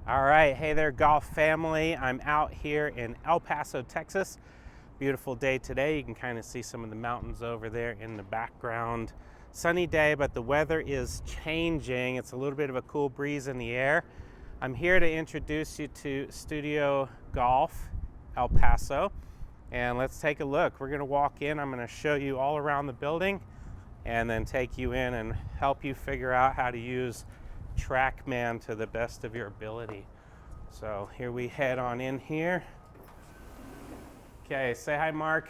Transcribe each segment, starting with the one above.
All right, hey there, golf family. I'm out here in El Paso, Texas. Beautiful day today. You can kind of see some of the mountains over there in the background. Sunny day, but the weather is changing. It's a little bit of a cool breeze in the air. I'm here to introduce you to Studio Golf El Paso, and let's take a look. We're going to walk in. I'm going to show you all around the building and then take you in and help you figure out how to use Trackman to the best of your ability. So here we head on in here. Okay, say hi, Mark.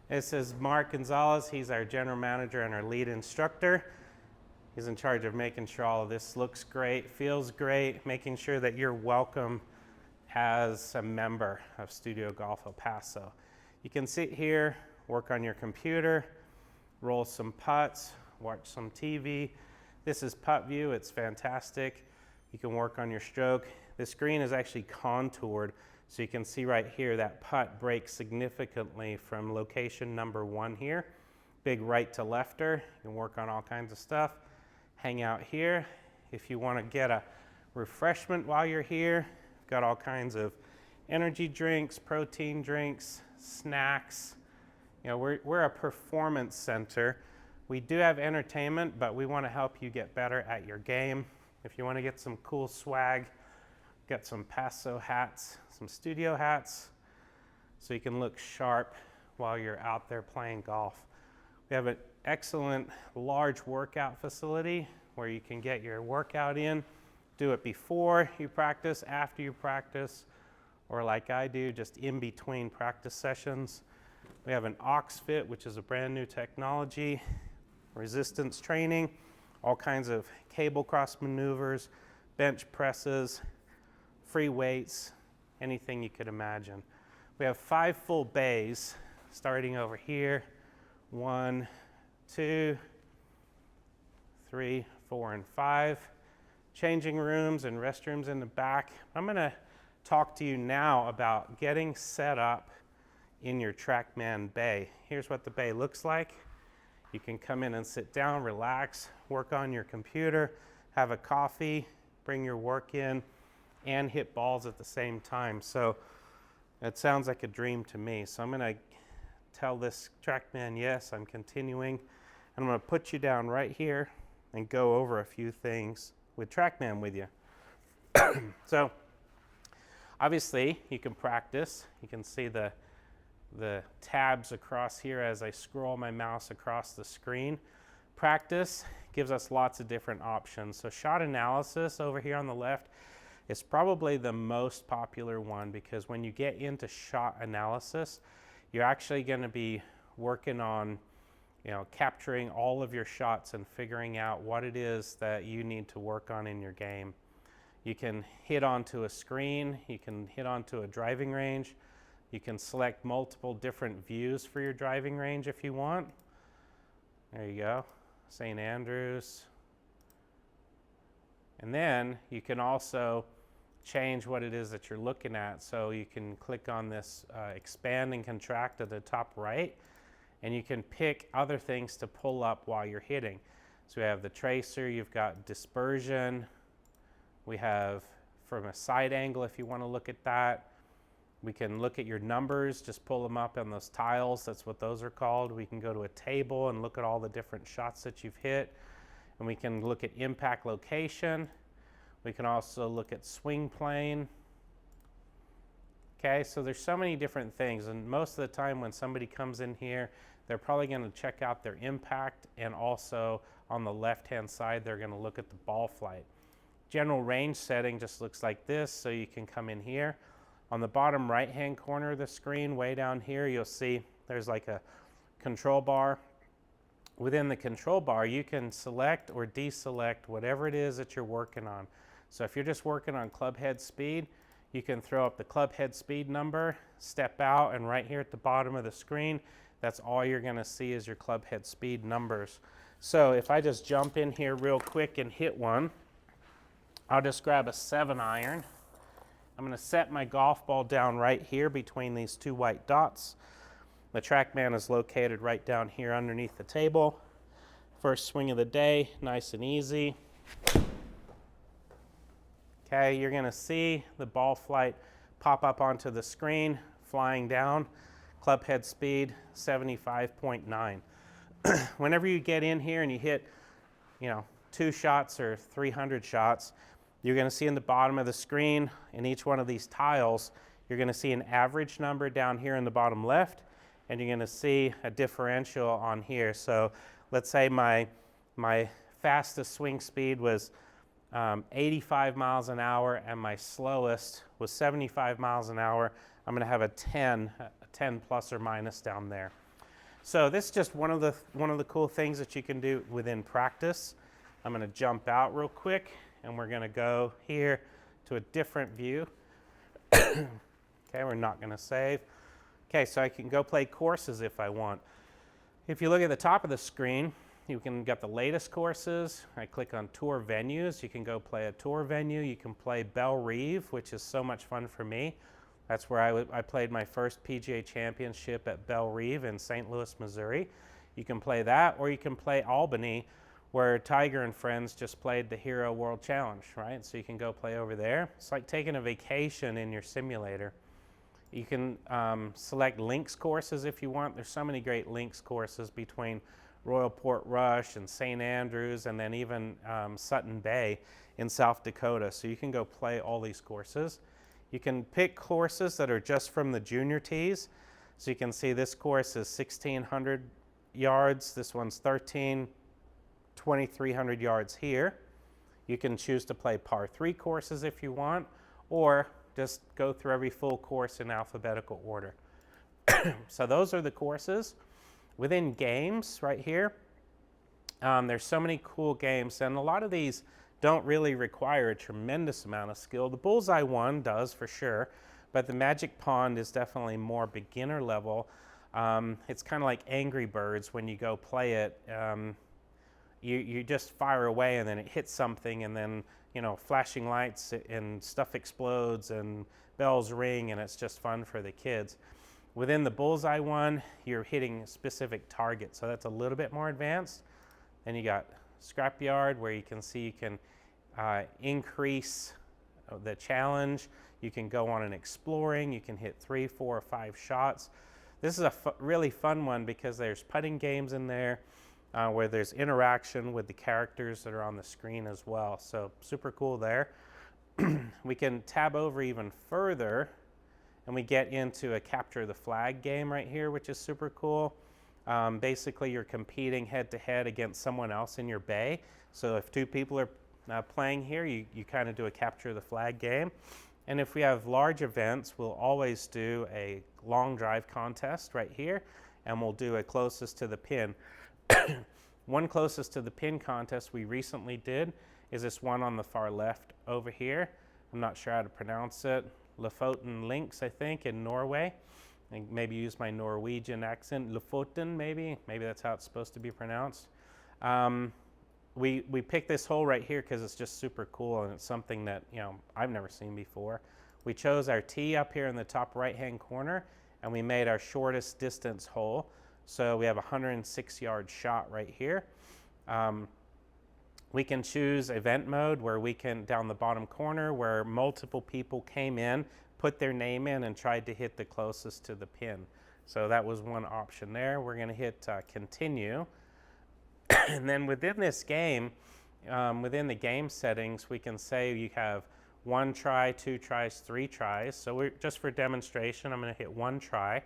This is Mark Gonzalez. He's our general manager and our lead instructor. He's in charge of making sure all of this looks great, feels great, making sure that you're welcome as a member of Studio Golf El Paso. You can sit here, work on your computer, roll some putts, watch some TV. This is putt view. It's fantastic. You can work on your stroke. This green is actually contoured, so you can see right here that putt breaks significantly from location number 1 here. Big right to lefter. You can work on all kinds of stuff. Hang out here. If you want to get a refreshment while you're here, we've got all kinds of energy drinks, protein drinks, snacks. You know, we're a performance center. We do have entertainment, but we want to help you get better at your game. If you want to get some cool swag, got some Paso hats, some studio hats, so you can look sharp while you're out there playing golf. We have an excellent large workout facility where you can get your workout in, do it before you practice, after you practice, or like I do, just in between practice sessions. We have an OxFit, which is a brand new technology, resistance training, all kinds of cable cross maneuvers, bench presses, free weights, anything you could imagine. We have 5 full bays starting over here. 1, 2, 3, 4, and 5. Changing rooms and restrooms in the back. I'm going to talk to you now about getting set up in your Trackman bay. Here's what the bay looks like. You can come in and sit down, relax, work on your computer, have a coffee, bring your work in, and hit balls at the same time. So it sounds like a dream to me. So I'm going to tell this Trackman yes, I'm continuing. And I'm going to put you down right here and go over a few things with Trackman with you. So obviously you can practice. You can see the tabs across here as I scroll my mouse across the screen. Practice gives us lots of different options. So shot analysis over here on the left is probably the most popular one, because when you get into shot analysis, you're actually going to be working on, capturing all of your shots and figuring out what it is that you need to work on in your game. You can hit onto a screen, you can hit onto a driving range. You can select multiple different views for your driving range if you want. There you go, St. Andrews. And then you can also change what it is that you're looking at. So you can click on this expand and contract at the top right, and you can pick other things to pull up while you're hitting. So we have the tracer, you've got dispersion, we have from a side angle if you want to look at that. We can look at your numbers, just pull them up on those tiles, that's what those are called. We can go to a table and look at all the different shots that you've hit. And we can look at impact location. We can also look at swing plane. Okay, so there's so many different things, and most of the time when somebody comes in here, they're probably going to check out their impact, and also on the left-hand side, they're going to look at the ball flight. General range setting just looks like this, so you can come in here. On the bottom right-hand corner of the screen, way down here, you'll see there's like a control bar. Within the control bar, you can select or deselect whatever it is that you're working on. So if you're just working on club head speed, you can throw up the club head speed number, step out, and right here at the bottom of the screen, that's all you're going to see is your club head speed numbers. So if I just jump in here real quick and hit one, I'll just grab a 7-iron. I'm going to set my golf ball down right here between these 2 white dots. The Trackman is located right down here underneath the table. First swing of the day, nice and easy. Okay, you're gonna see the ball flight pop up onto the screen, flying down, club head speed 75.9. Whenever you get in here and you hit, 2 shots or 300 shots, you're gonna see in the bottom of the screen, in each one of these tiles, you're gonna see an average number down here in the bottom left, and you're gonna see a differential on here. So let's say my fastest swing speed was 85 miles an hour and my slowest was 75 miles an hour. I'm going to have a 10 plus or minus down there. So this is just one of the cool things that you can do within practice. I'm going to jump out real quick and we're going to go here to a different view. Okay, we're not going to save. Okay, so I can go play courses if I want. If you look at the top of the screen, you can get the latest courses. I click on tour venues. You can go play a tour venue. You can play Bellerive, which is so much fun for me. That's where I played my first PGA championship at Bellerive in St. Louis, Missouri. You can play that, or you can play Albany, where Tiger and friends just played the Hero World Challenge, right? So you can go play over there. It's like taking a vacation in your simulator. You can select links courses if you want. There's so many great links courses between Royal Portrush and St. Andrews, and then even Sutton Bay in South Dakota. So you can go play all these courses. You can pick courses that are just from the junior tees. So you can see this course is 1,600 yards. This one's 2,300 yards here. You can choose to play par 3 courses if you want, or just go through every full course in alphabetical order. So those are the courses. Within games right here, there's so many cool games, and a lot of these don't really require a tremendous amount of skill. The Bullseye one does for sure, but the Magic Pond is definitely more beginner level. It's kind of like Angry Birds when you go play it. You just fire away and then it hits something, and then flashing lights and stuff explodes and bells ring, and it's just fun for the kids. Within the Bullseye one, you're hitting specific targets, so that's a little bit more advanced. Then you got Scrapyard, where you can see you can increase the challenge. You can go on an exploring. You can hit 3, 4, or 5 shots. This is a really fun one because there's putting games in there where there's interaction with the characters that are on the screen as well. So super cool there. We can tab over even further, and we get into a capture the flag game right here, which is super cool. Basically, you're competing head-to-head against someone else in your bay. So if 2 people are playing here, you kind of do a capture the flag game. And if we have large events, we'll always do a long drive contest right here, and we'll do a closest to the pin. One closest to the pin contest we recently did is this one on the far left over here. I'm not sure how to pronounce it. Lofoten Links, I think, in Norway. And maybe use my Norwegian accent. Lofoten, maybe that's how it's supposed to be pronounced. We picked this hole right here because it's just super cool, and it's something that I've never seen before. We chose our tee up here in the top right-hand corner, and we made our shortest distance hole. So we have a 106-yard shot right here. We can choose event mode, where we can, down the bottom corner, where multiple people came in, put their name in, and tried to hit the closest to the pin. So that was one option there. We're going to hit continue. And then within this game, within the game settings, we can say you have 1 try, 2 tries, 3 tries. So we're, just for demonstration, I'm going to hit 1 try.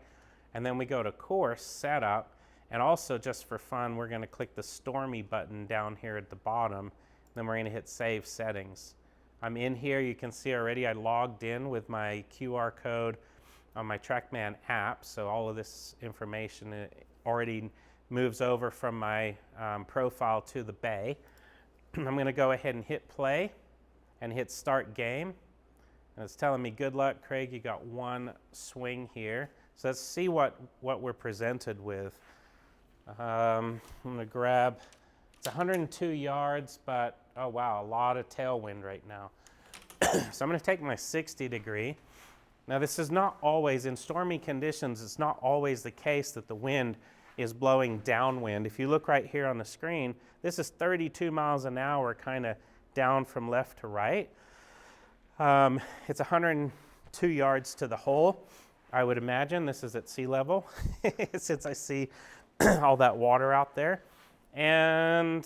And then we go to course setup. And also, just for fun, we're going to click the Stormy button down here at the bottom. Then we're going to hit Save Settings. I'm in here. You can see already I logged in with my QR code on my Trackman app. So all of this information already moves over from my profile to the bay. I'm going to go ahead and hit play and hit Start Game. And it's telling me, good luck, Craig. You got 1 swing here. So let's see what we're presented with. I'm going to grab, it's 102 yards, but oh wow, a lot of tailwind right now. So I'm going to take my 60 degree. Now this is not always, in stormy conditions, it's not always the case that the wind is blowing downwind. If you look right here on the screen, this is 32 miles an hour, kind of down from left to right. It's 102 yards to the hole. I would imagine this is at sea level since I see all that water out there. And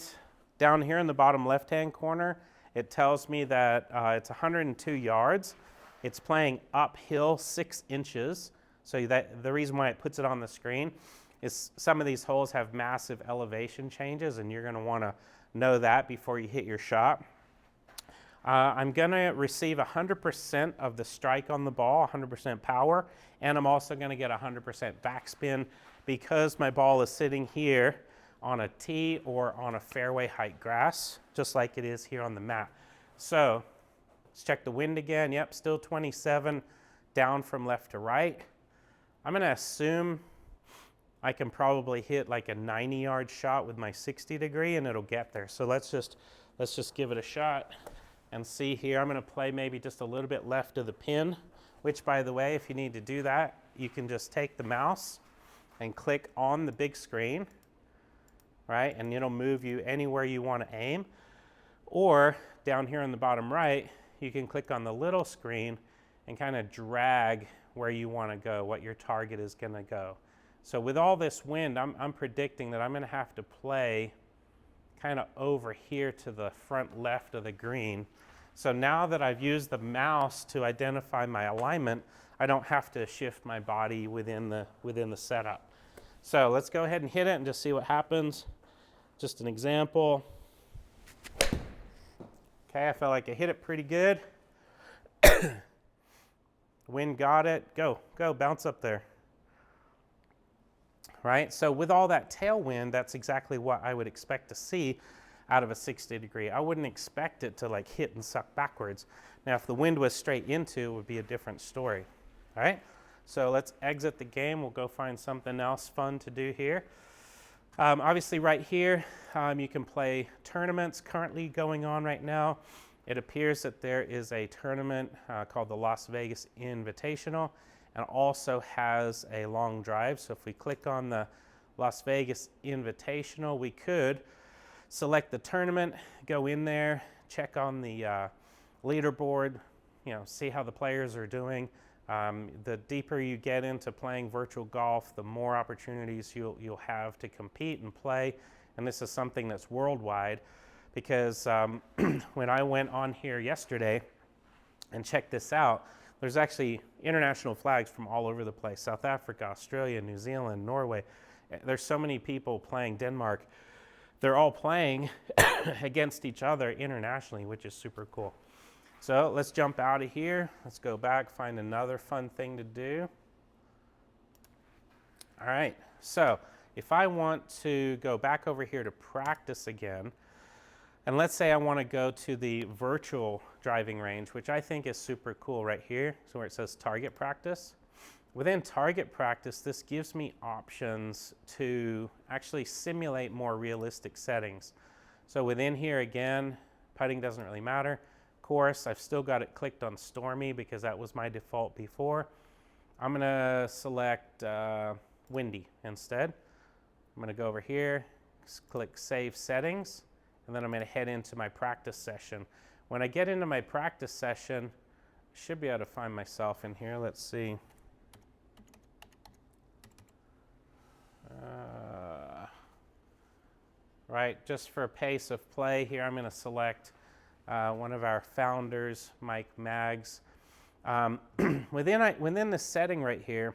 down here in the bottom left-hand corner, it tells me that it's 102 yards. It's playing uphill 6 inches. So that the reason why it puts it on the screen is some of these holes have massive elevation changes, and you're going to want to know that before you hit your shot. I'm going to receive 100% of the strike on the ball, 100% power, and I'm also going to get 100% backspin because my ball is sitting here on a tee or on a fairway height grass, just like it is here on the mat. So let's check the wind again. Yep, still 27, down from left to right. I'm going to assume I can probably hit like a 90-yard shot with my 60 degree and it'll get there. So let's just give it a shot and see here. I'm going to play maybe just a little bit left of the pin, which, by the way, if you need to do that, you can just take the mouse and click on the big screen, right? And it'll move you anywhere you want to aim. Or down here on the bottom right, you can click on the little screen and kind of drag where you want to go, what your target is going to go. So with all this wind, I'm predicting that I'm going to have to play kind of over here to the front left of the green. So now that I've used the mouse to identify my alignment, I don't have to shift my body within the setup. So let's go ahead and hit it and just see what happens. Just an example. Okay, I felt like I hit it pretty good. Wind got it. Go, bounce up there. Right, so with all that tailwind, that's exactly what I would expect to see out of a 60 degree. I wouldn't expect it to like hit and suck backwards. Now, if the wind was straight into, it would be a different story. All right, so let's exit the game. We'll go find something else fun to do here. Obviously, right here, you can play tournaments currently going on right now. It appears that there is a tournament called the Las Vegas Invitational, and also has a long drive. So if we click on the Las Vegas Invitational, we could select the tournament, go in there, check on the leaderboard, see how the players are doing. The deeper you get into playing virtual golf, the more opportunities you'll have to compete and play. And this is something that's worldwide, because when I went on here yesterday and checked this out, there's actually international flags from all over the place. South Africa, Australia, New Zealand, Norway. There's so many people playing Denmark. They're all playing against each other internationally, which is super cool. So let's jump out of here. Let's go back, find another fun thing to do. All right, so if I want to go back over here to practice again, and let's say I want to go to the virtual driving range, which I think is super cool right here, so where it says target practice. Within target practice, this gives me options to actually simulate more realistic settings. So within here, again, putting doesn't really matter. Course, I've still got it clicked on stormy because that was my default before. I'm going to select windy instead. I'm going to go over here, click Save Settings, and then I'm going to head into my practice session. When I get into my practice session, I should be able to find myself in here. Let's see. Right, just for pace of play here, I'm going to select one of our founders, Mike Maggs. Within the setting right here,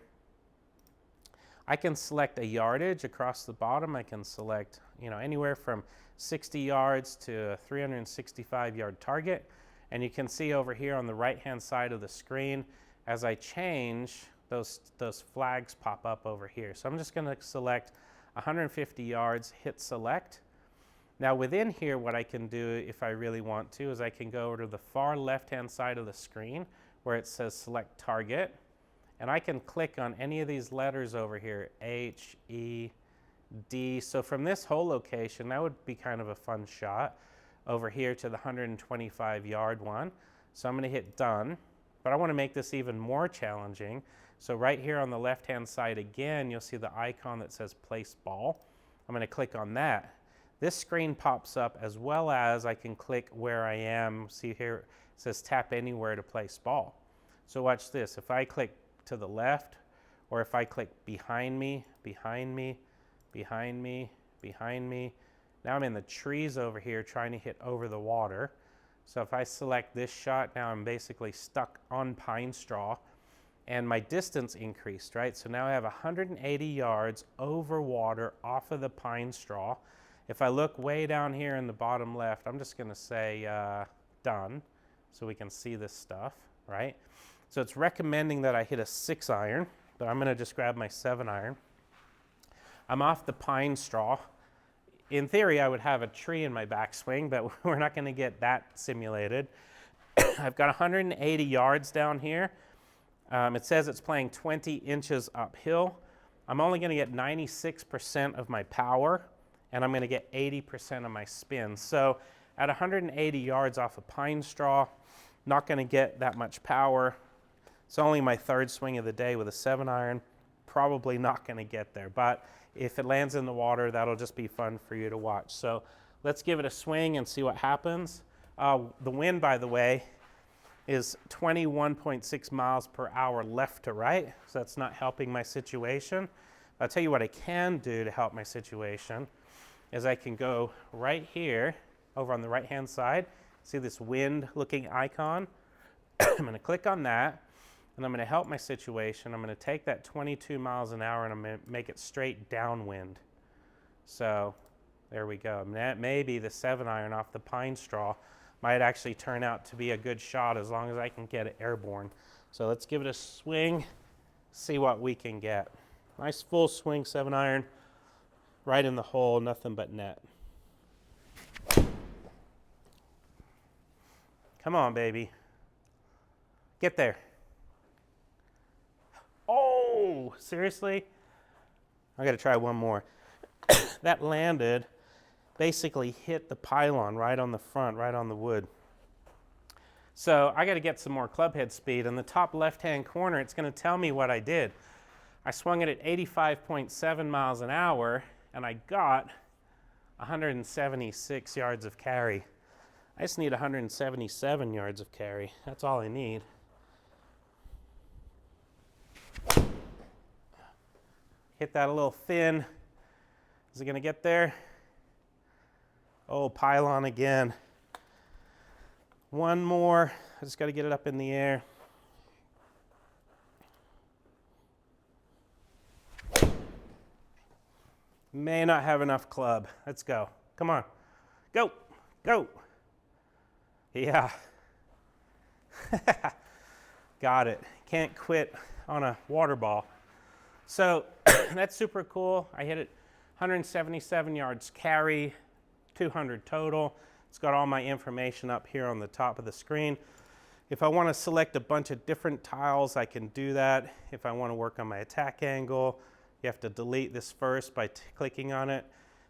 I can select a yardage across the bottom. I can select anywhere from 60 yards to a 365-yard target. And you can see over here on the right-hand side of the screen, as I change, those flags pop up over here. So I'm just going to select 150 yards, hit select. Now within here, what I can do if I really want to is I can go over to the far left-hand side of the screen where it says select target. And I can click on any of these letters over here, H, E, D. So from this whole location, that would be kind of a fun shot over here to the 125-yard one. So I'm going to hit done, but I want to make this even more challenging. So right here on the left-hand side again, you'll see the icon that says place ball. I'm going to click on that. this screen pops up, as well as I can click where I am. See here, it says tap anywhere to place ball. So watch this. If I click to the left, or if I click behind me, behind me, behind me, behind me, now I'm in the trees over here trying to hit over the water. So if I select this shot, now I'm basically stuck on pine straw, and my distance increased, right? So now I have 180 yards over water off of the pine straw. If I look way down here in the bottom left, I'm just gonna say done, so we can see this stuff, right? So it's recommending that I hit a 6-iron, but I'm gonna just grab my 7-iron. I'm off the pine straw. In theory, I would have a tree in my backswing, but we're not gonna get that simulated. I've got 180 yards down here. It says it's playing 20 inches uphill. I'm only gonna get 96% of my power, and I'm gonna get 80% of my spin. So at 180 yards off a pine straw, not gonna get that much power. It's only my 3rd swing of the day with a 7-iron. Probably not gonna get there, but if it lands in the water, that'll just be fun for you to watch. So let's give it a swing and see what happens. The wind, by the way, is 21.6 miles per hour left to right, so that's not helping my situation. I'll tell you what I can do to help my situation is I can go right here over on the right hand side. See this wind looking icon? I'm going to click on that, and I'm going to help my situation. I'm going to take that 22 miles an hour and I'm going to make it straight downwind. So there we go. Maybe the 7-iron off the pine straw might actually turn out to be a good shot as long as I can get it airborne. So let's give it a swing, see what we can get. Nice full swing 7-iron, right in the hole, nothing but net. Come on, baby. Get there. Oh, seriously? I gotta try one more. That landed, basically hit the pylon right on the front, right on the wood. So I got to get some more club head speed. In the top left-hand corner, it's going to tell me what I did. I swung it at 85.7 miles an hour, and I got 176 yards of carry. I just need 177 yards of carry. That's all I need. Hit that a little thin. Is it going to get there? Oh, pylon again. One more. I just got to get it up in the air. May not have enough club. Let's go. Come on. Go. Go. Yeah. Got it. Can't quit on a water ball. So that's super cool. I hit it 177 yards carry, 200 total. It's got all my information up here on the top of the screen. If I want to select a bunch of different tiles, I can do that. If I want to work on my attack angle, you have to delete this first by clicking on it.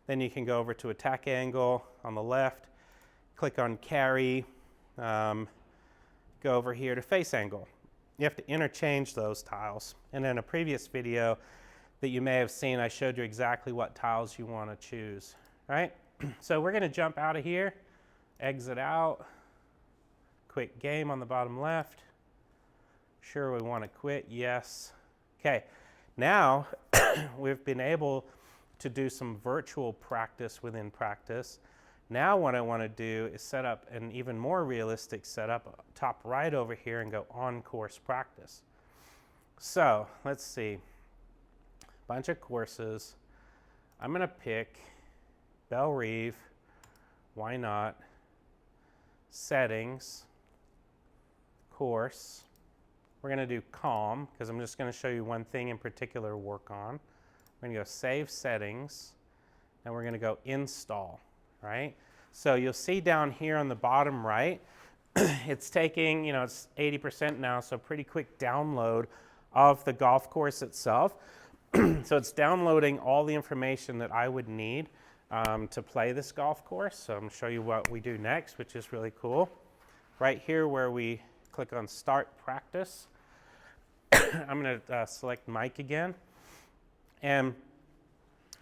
Then you can go over to attack angle on the left, click on carry, go over here to face angle. You have to interchange those tiles. And in a previous video that you may have seen, I showed you exactly what tiles you want to choose, right? So we're going to jump out of here, exit out, quit game on the bottom left. Sure, we want to quit, yes. Okay, now we've been able to do some virtual practice within practice. Now what I want to do is set up an even more realistic setup top right over here and go on course practice. So let's see, bunch of courses. I'm going to pick Bellerive, why not, settings, course. We're going to do calm because I'm just going to show you one thing in particular to work on. We're going to go save settings, and we're going to go install, right? So you'll see down here on the bottom right, it's taking, it's 80% now, so pretty quick download of the golf course itself. So it's downloading all the information that I would need to play this golf course. So I'm going to show you what we do next, which is really cool. Right here where we click on Start Practice, I'm going to select Mic again. And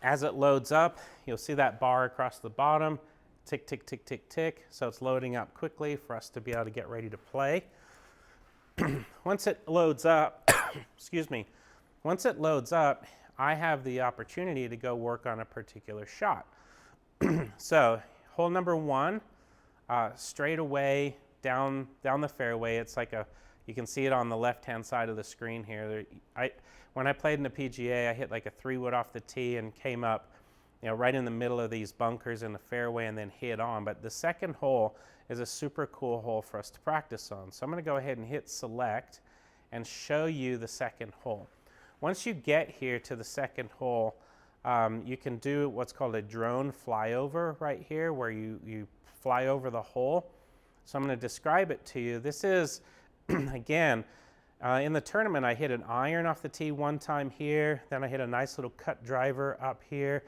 As it loads up, you'll see that bar across the bottom, tick, tick, tick, tick, tick. So it's loading up quickly for us to be able to get ready to play. Once it loads up, excuse me, once it loads up, I have the opportunity to go work on a particular shot. So hole number 1, straight away down the fairway. It's like you can see it on the left-hand side of the screen here. When I played in the PGA, I hit like a 3-wood off the tee and came up, right in the middle of these bunkers in the fairway and then hit on. But the second hole is a super cool hole for us to practice on. So I'm going to go ahead and hit select and show you the second hole. Once you get here to the second hole, you can do what's called a drone flyover right here, where you fly over the hole. So I'm going to describe it to you. This is, again, in the tournament, I hit an iron off the tee one time here, then I hit a nice little cut driver up here.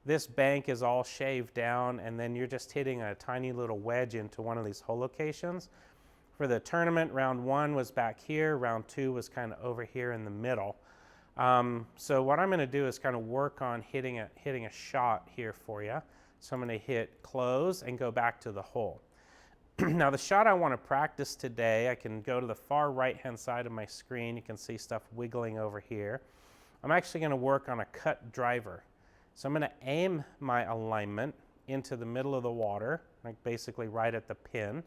This bank is all shaved down, and then you're just hitting a tiny little wedge into one of these hole locations. For the tournament, round 1 was back here, round 2 was kind of over here in the middle. So what I'm going to do is kind of work on hitting a shot here for you. So I'm going to hit close and go back to the hole. Now the shot I want to practice today, I can go to the far right-hand side of my screen. You can see stuff wiggling over here. I'm actually going to work on a cut driver. So I'm going to aim my alignment into the middle of the water, like basically right at the pin.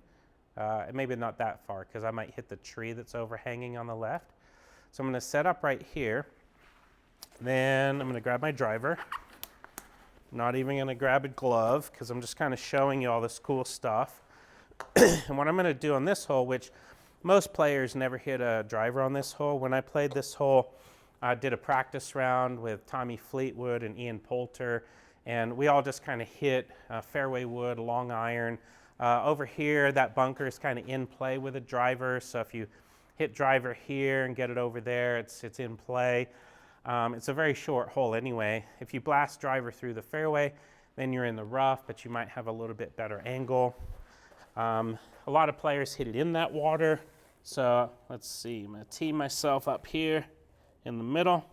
Maybe not that far, because I might hit the tree that's overhanging on the left. So I'm going to set up right here. Then I'm going to grab my driver. Not even going to grab a glove, because I'm just kind of showing you all this cool stuff. And what I'm going to do on this hole, which most players never hit a driver on this hole. When I played this hole, I did a practice round with Tommy Fleetwood and Ian Poulter, and we all just kind of hit fairway wood, long iron. Over here, that bunker is kind of in play with a driver, so if you hit driver here and get it over there, it's in play. It's a very short hole anyway. If you blast driver through the fairway, then you're in the rough, but you might have a little bit better angle. A lot of players hit it in that water. So let's see, I'm going to tee myself up here in the middle,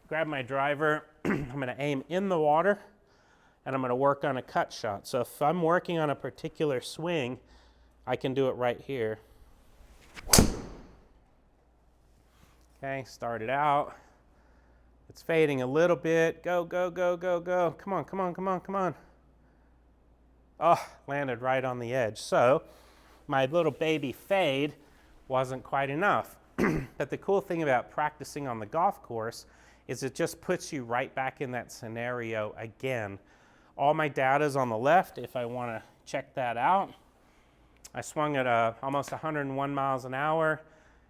grab my driver, I'm going to aim in the water, and I'm going to work on a cut shot. So if I'm working on a particular swing, I can do it right here. Okay, start it out. It's fading a little bit. Go, go, go, go, go. Come on, come on, come on, come on. Oh, landed right on the edge. So my little baby fade wasn't quite enough. But the cool thing about practicing on the golf course is it just puts you right back in that scenario again. All my data is on the left if I want to check that out. I swung at almost 101 miles an hour,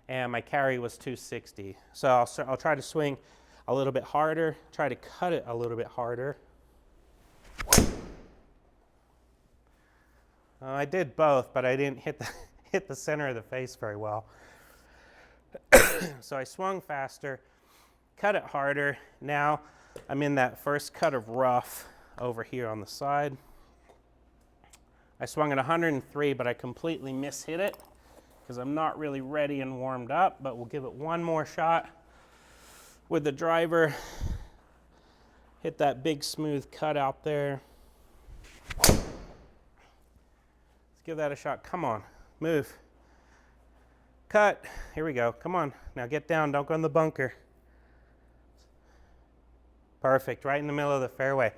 and my carry was 260. So I'll try to swing a little bit harder, try to cut it a little bit harder. I did both, but I didn't hit the center of the face very well. So I swung faster, cut it harder. Now I'm in that first cut of rough over here on the side. I swung at 103, but I completely mishit it because I'm not really ready and warmed up, but we'll give it one more shot with the driver. Hit that big smooth cut out there. Let's give that a shot. Come on, move. Cut. Here we go. Come on. Now get down. Don't go in the bunker. Perfect. Right in the middle of the fairway.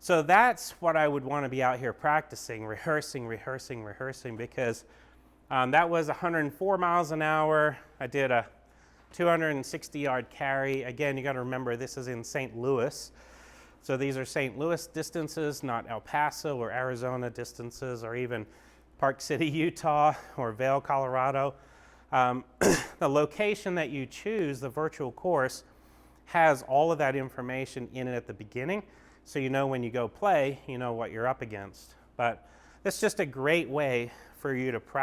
So that's what I would want to be out here practicing, rehearsing, because that was 104 miles an hour. I did a 260-yard carry. Again, you got to remember this is in St. Louis. So these are St. Louis distances, not El Paso or Arizona distances, or even Park City, Utah, or Vail, Colorado. The location that you choose, the virtual course, has all of that information in it at the beginning. So you know when you go play, you know what you're up against. But it's just a great way for you to practice.